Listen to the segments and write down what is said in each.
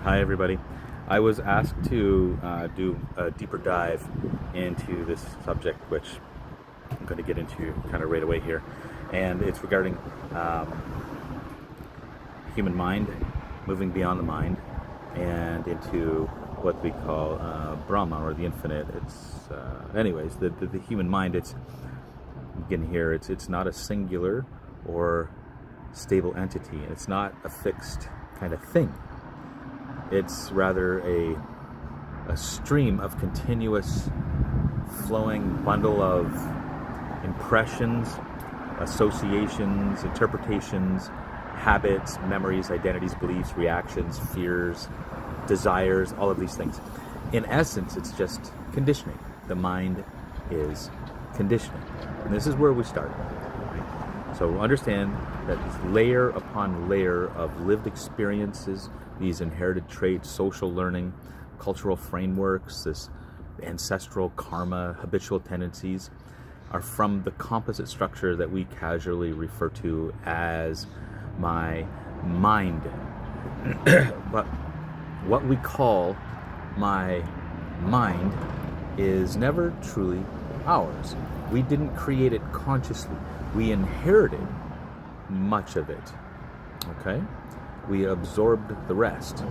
Hi, everybody. I was asked to do a deeper dive into this subject, which I'm going to get into kind of right away here. And it's regarding human mind, moving beyond the mind, and into what we call Brahma, or the infinite. Anyways, the human mind, again here, it's not a singular or stable entity. It's not a fixed kind of thing. It's rather a stream of continuous flowing bundle of impressions, associations, interpretations, habits, memories, identities, beliefs, reactions, fears, desires, all of these things. In essence, it's just conditioning. The mind is conditioning. And this is where we start. So understand that this layer upon layer of lived experiences, these inherited traits, social learning, cultural frameworks, this ancestral karma, habitual tendencies, are from the composite structure that we casually refer to as my mind. But what we call my mind is never truly ours. We didn't create it consciously. We inherited much of it. Okay? We absorbed the rest.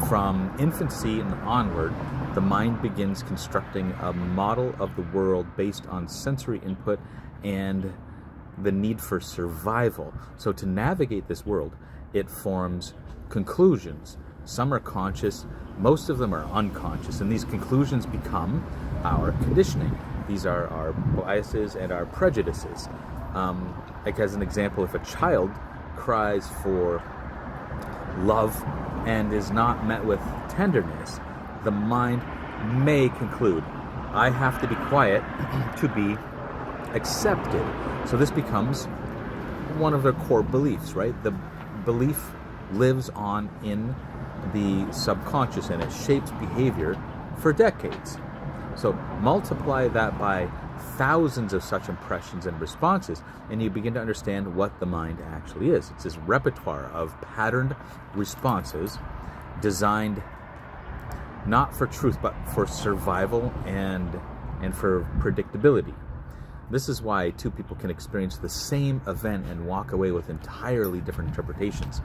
From infancy and onward, the mind begins constructing a model of the world based on sensory input and the need for survival. So to navigate this world, it forms conclusions. Some are conscious, most of them are unconscious, and these conclusions become our conditioning. These are our biases and our prejudices. Like as an example, if a child cries for love and is not met with tenderness, the mind may conclude, I have to be quiet to be accepted. So this becomes one of their core beliefs, right? The belief lives on in the subconscious and it shapes behavior for decades. So multiply that by thousands of such impressions and responses, and you begin to understand what the mind actually is. It's this repertoire of patterned responses designed not for truth, but for survival and for predictability. This is why two people can experience the same event and walk away with entirely different interpretations.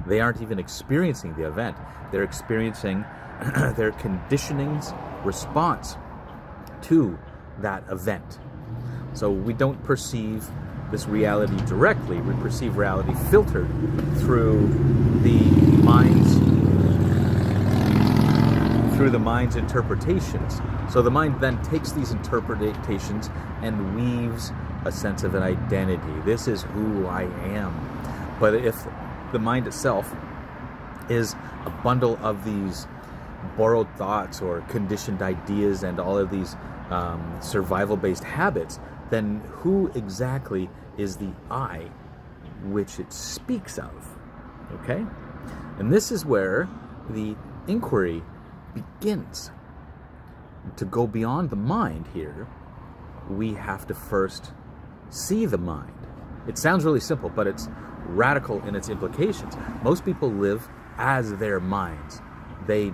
They aren't even experiencing the event. They're experiencing their conditioning's response to that event. So we don't perceive this reality directly. We perceive reality filtered through the mind's interpretations. So the mind then takes these interpretations and weaves a sense of an identity. This is who I am. But if the mind itself is a bundle of these borrowed thoughts or conditioned ideas and all of these survival-based habits, then who exactly is the I which it speaks of? Okay? And this is where the inquiry begins. To go beyond the mind here, we have to first see the mind. It sounds really simple, but it's radical in its implications. Most people live as their minds. They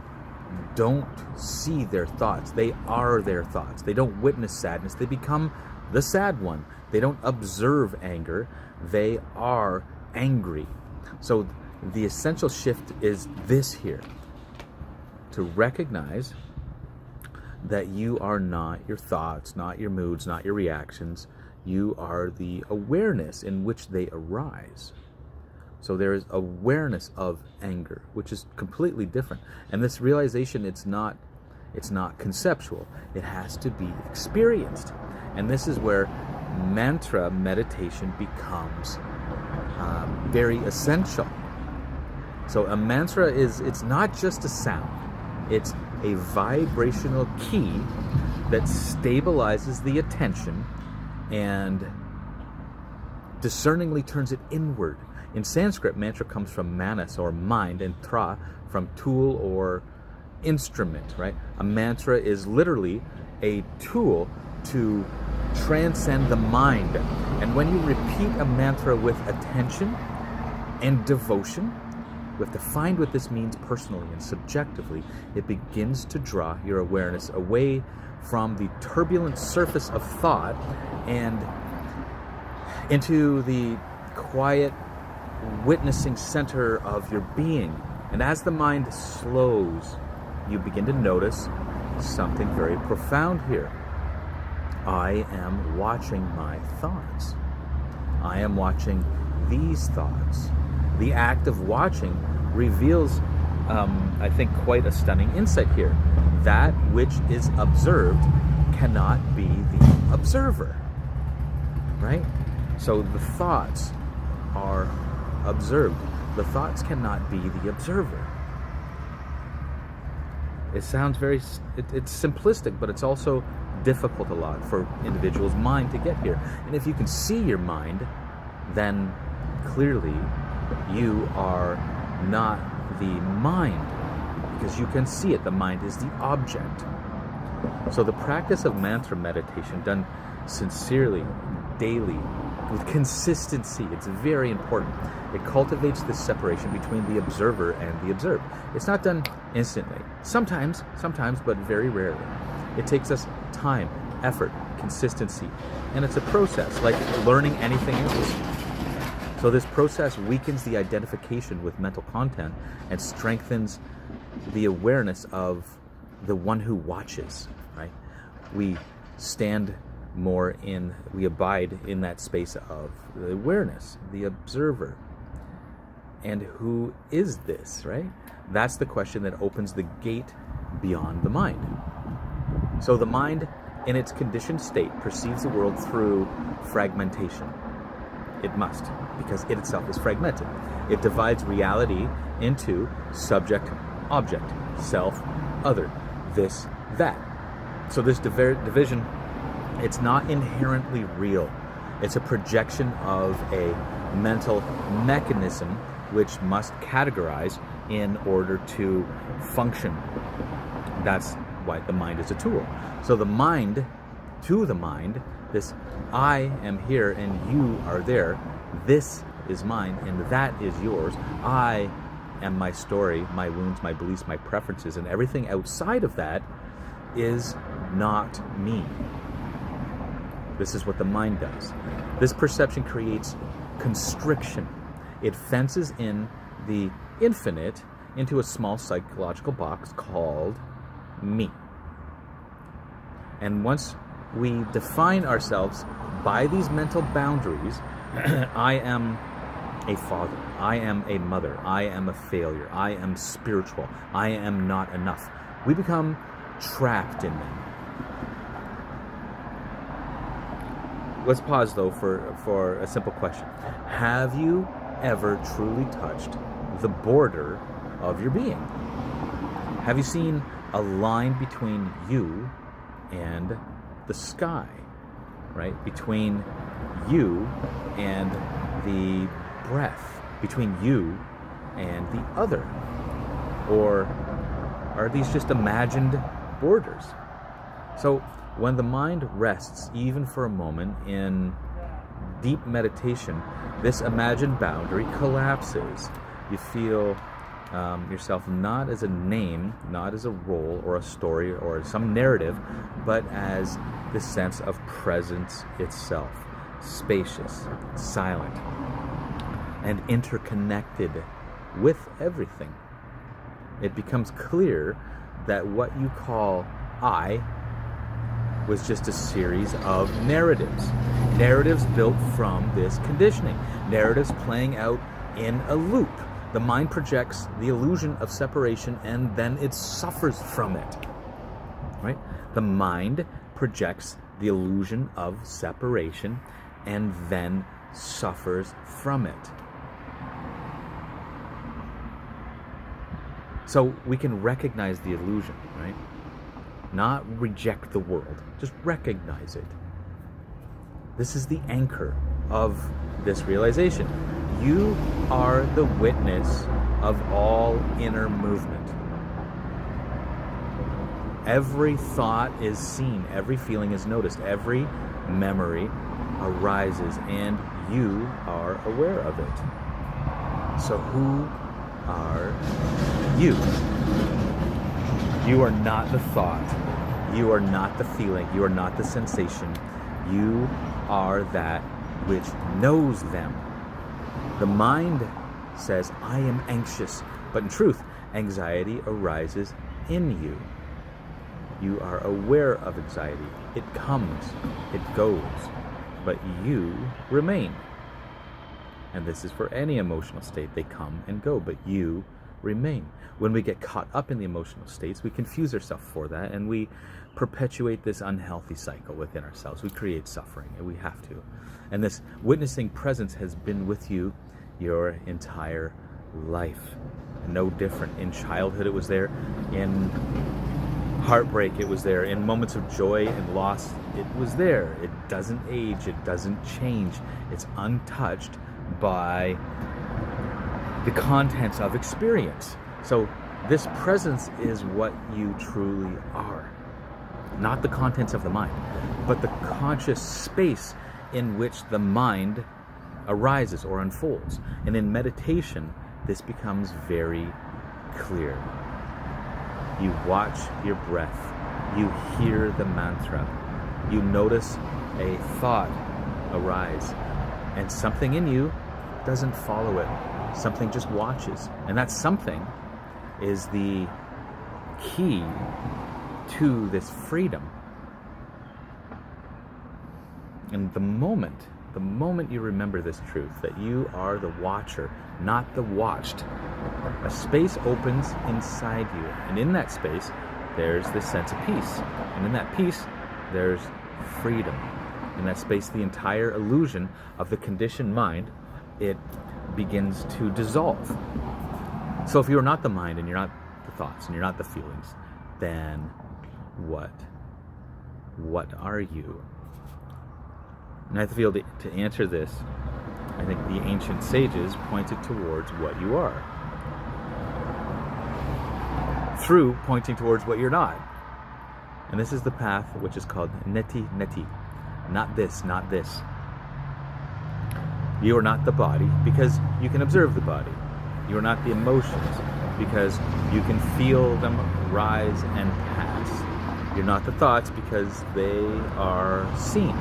don't see their thoughts. They are their thoughts. They don't witness sadness. They become the sad one. They don't observe anger. They are angry. So the essential shift is this here. To recognize that you are not your thoughts, not your moods, not your reactions. You are the awareness in which they arise. So there is awareness of anger, which is completely different. And this realization, it's not conceptual. It has to be experienced. And this is where mantra meditation becomes very essential. So a mantra it's not just a sound. It's a vibrational key that stabilizes the attention and discerningly turns it inward. In Sanskrit, mantra comes from manas, or mind, and tra from tool or instrument, right? A mantra is literally a tool to transcend the mind. And when you repeat a mantra with attention and devotion, We have to find what this means personally and subjectively. It begins to draw your awareness away from the turbulent surface of thought and into the quiet witnessing center of your being. And as the mind slows, you begin to notice something very profound here. I am watching my thoughts. I am watching these thoughts. The act of watching reveals, I think, quite a stunning insight here. That which is observed cannot be the observer, right? So the thoughts are observed. The thoughts cannot be the observer. It sounds it's simplistic, but it's also difficult a lot for individuals' mind to get here. And if you can see your mind, then clearly you are not the mind, because you can see it. The mind is the object. So the practice of mantra meditation done sincerely, daily, with consistency, it's very important. It cultivates this separation between the observer and the observed. It's not done instantly. Sometimes, but very rarely. It takes us time, effort, consistency, and it's a process, like learning anything else. So this process weakens the identification with mental content and strengthens the awareness of the one who watches, right? We abide in that space of the awareness, the observer. And who is this, right? That's the question that opens the gate beyond the mind. So the mind, in its conditioned state, perceives the world through fragmentation. It must, because it itself is fragmented. It divides reality into subject, object, self, other, this, that. So this division, it's not inherently real. It's a projection of a mental mechanism which must categorize in order to function. That's why the mind is a tool. So the mind, to the mind, this I am here and you are there, this is mine and that is yours. I am my story, my wounds, my beliefs, my preferences, and everything outside of that is not me. This is what the mind does. This perception creates constriction. It fences in the infinite into a small psychological box called me. And once we define ourselves by these mental boundaries, I am a father, I am a mother, I am a failure, I am spiritual, I am not enough. We become trapped in them. Let's pause though for a simple question. Have you ever truly touched the border of your being? Have you seen a line between you and the sky, right? Between you and the breath, between you and the other? Or are these just imagined borders? So when the mind rests, even for a moment, in deep meditation, this imagined boundary collapses. You feel yourself not as a name, not as a role or a story or some narrative, but as the sense of presence itself, spacious, silent, and interconnected with everything. It becomes clear that what you call I was just a series of narratives built from this conditioning, narratives playing out in a loop. The mind projects the illusion of separation and then it suffers from it, right? The mind projects the illusion of separation and then suffers from it. So we can recognize the illusion, right? Not reject the world, just recognize it. This is the anchor of this realization. You are the witness of all inner movement. Every thought is seen, every feeling is noticed, every memory arises, and you are aware of it. So who are you. You are not the thought. You are not the feeling. You are not the sensation. You are that which knows them. The mind says, I am anxious. But in truth, anxiety arises in you. You are aware of anxiety. It comes, it goes, but you remain. And this is for any emotional state. They come and go, but you remain. When we get caught up in the emotional states, we confuse ourselves for that, and we perpetuate this unhealthy cycle within ourselves. We create suffering, and we have to. And this witnessing presence has been with you your entire life. No different. In childhood, it was there. In heartbreak, it was there. In moments of joy and loss, it was there. It doesn't age. It doesn't change. It's untouched by the contents of experience. So this presence is what you truly are. Not the contents of the mind, but the conscious space in which the mind arises or unfolds. And in meditation, this becomes very clear. You watch your breath. You hear the mantra. You notice a thought arise. And something in you doesn't follow it. Something just watches. And that something is the key to this freedom. And the moment you remember this truth, that you are the watcher, not the watched, a space opens inside you. And in that space, there's this sense of peace. And in that peace, there's freedom. In that space, the entire illusion of the conditioned mind, it begins to dissolve. So if you're not the mind, and you're not the thoughts, and you're not the feelings, then what? What are you? And I feel to answer this, I think the ancient sages pointed towards what you are, through pointing towards what you're not. And this is the path which is called neti neti. Not this, not this. You are not the body because you can observe the body. You are not the emotions because you can feel them rise and pass. You're not the thoughts because they are seen.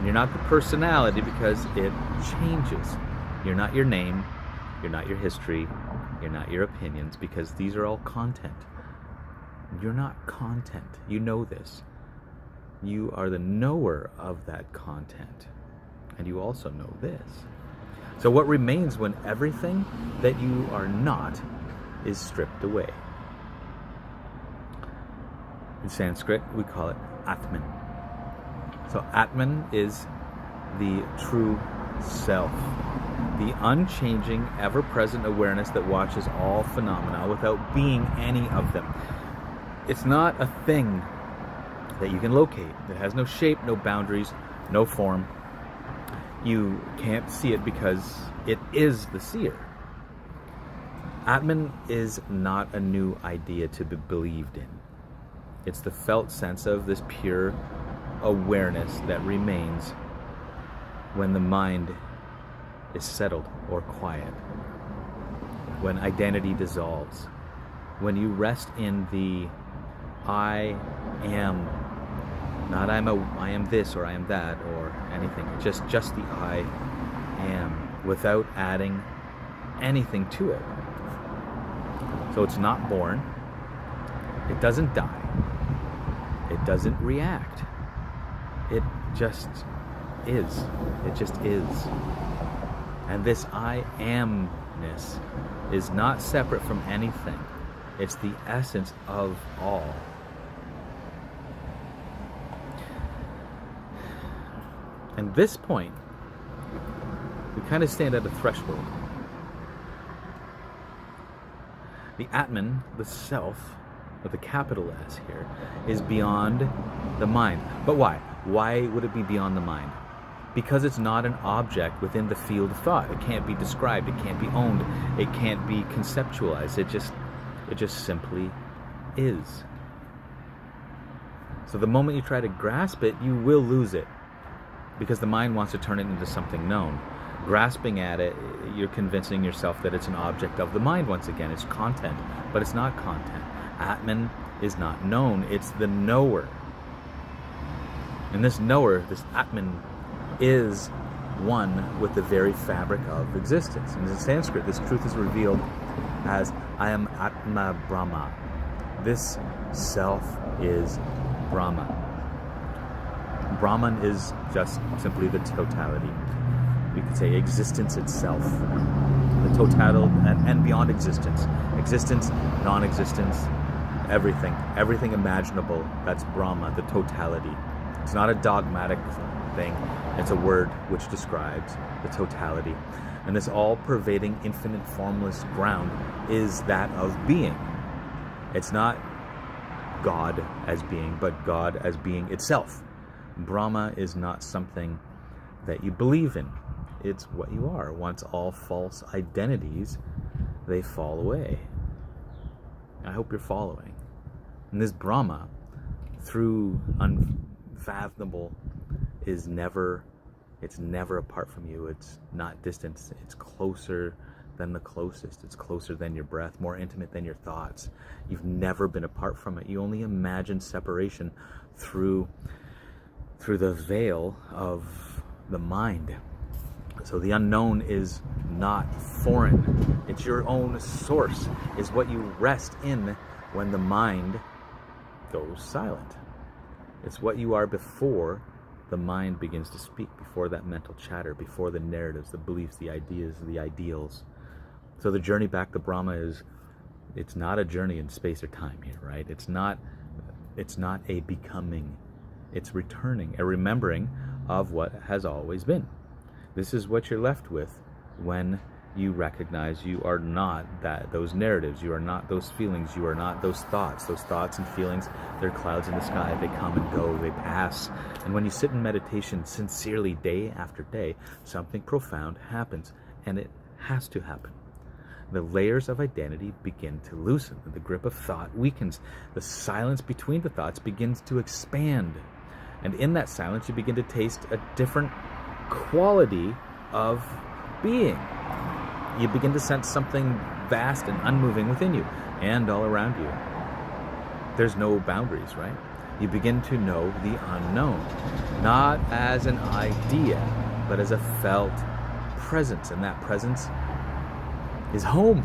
You're not the personality because it changes. You're not your name. You're not your history. You're not your opinions, because these are all content. You're not content. You know this. You are the knower of that content. And you also know this. So what remains when everything that you are not is stripped away? In Sanskrit, we call it Atman. So Atman is the true self, the unchanging, ever-present awareness that watches all phenomena without being any of them. It's not a thing that you can locate. It has no shape, no boundaries, no form. You can't see it because it is the seer. Atman is not a new idea to be believed in. It's the felt sense of this pure awareness that remains when the mind is settled or quiet, when identity dissolves, when you rest in the I am, not I am this or I am that or anything, just the I am, without adding anything to it. So it's not born, it doesn't die, it doesn't react. It just is. It just is. And this I amness is not separate from anything. It's the essence of all. And this point, we kind of stand at a threshold. The Atman, the self, with a capital S here, is beyond the mind. But why? Why would it be beyond the mind? Because it's not an object within the field of thought. It can't be described. It can't be owned. It can't be conceptualized. It just simply is. So the moment you try to grasp it, you will lose it, because the mind wants to turn it into something known. Grasping at it, you're convincing yourself that it's an object of the mind once again. It's content, but it's not content. Atman is not known, it's the knower. And this knower, this Atman, is one with the very fabric of existence. And in Sanskrit, this truth is revealed as I am Atma Brahma. This self is Brahman. Brahman is just simply the totality. We could say existence itself. The totality and beyond existence. Existence, non-existence, everything. Everything imaginable. That's Brahma, the totality. It's not a dogmatic thing. It's a word which describes the totality. And this all-pervading, infinite, formless ground is that of being. It's not God as being, but God as being itself. Brahma is not something that you believe in. It's what you are. Once all false identities, they fall away. I hope you're following. And this Brahma, through unfathomable, it's never apart from you. It's not distance. It's closer than the closest. It's closer than your breath, more intimate than your thoughts. You've never been apart from it. You only imagine separation through the veil of the mind. So the unknown is not foreign. It's your own source, is what you rest in when the mind goes silent. It's what you are before the mind begins to speak, before that mental chatter, before the narratives, the beliefs, the ideas, the ideals. So the journey back to Brahma it's not a journey in space or time here, right? It's not a becoming. It's returning, a remembering of what has always been. This is what you're left with when you recognize you are not those narratives, you are not those feelings, you are not those thoughts. Those thoughts and feelings, they're clouds in the sky. They come and go, they pass. And when you sit in meditation sincerely day after day, something profound happens, and it has to happen. The layers of identity begin to loosen. The grip of thought weakens. The silence between the thoughts begins to expand. And in that silence, you begin to taste a different quality of being. You begin to sense something vast and unmoving within you and all around you. There's no boundaries, right? You begin to know the unknown, not as an idea, but as a felt presence. And that presence is home.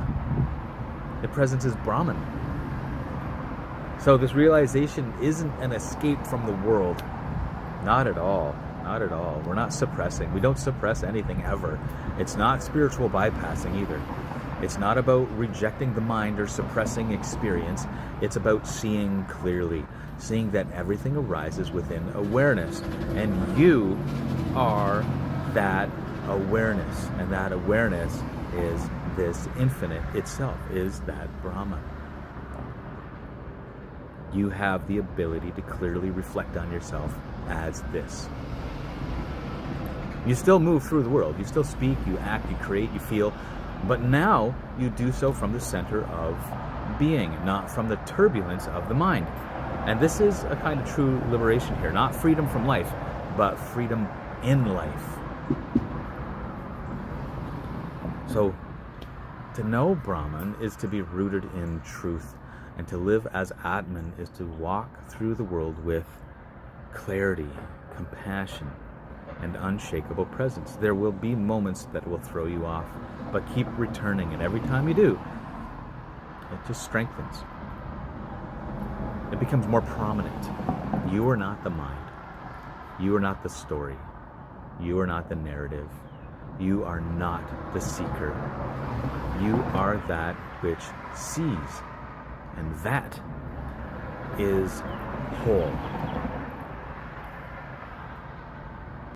The presence is Brahman. So this realization isn't an escape from the world. Not at all. Not at all. We're not suppressing. We don't suppress anything ever. It's not spiritual bypassing either. It's not about rejecting the mind or suppressing experience. It's about seeing clearly, seeing that everything arises within awareness. And you are that awareness. And that awareness is this infinite itself, is that Brahman. You have the ability to clearly reflect on yourself as this. You still move through the world. You still speak, you act, you create, you feel. But now you do so from the center of being, not from the turbulence of the mind. And this is a kind of true liberation here. Not freedom from life, but freedom in life. So, to know Brahman is to be rooted in truth. And to live as Atman is to walk through the world with clarity, compassion, and unshakable presence. There will be moments that will throw you off, but keep returning, and every time you do, it just strengthens. It becomes more prominent. You are not the mind. You are not the story. You are not the narrative. You are not the seeker. You are that which sees, and that is whole.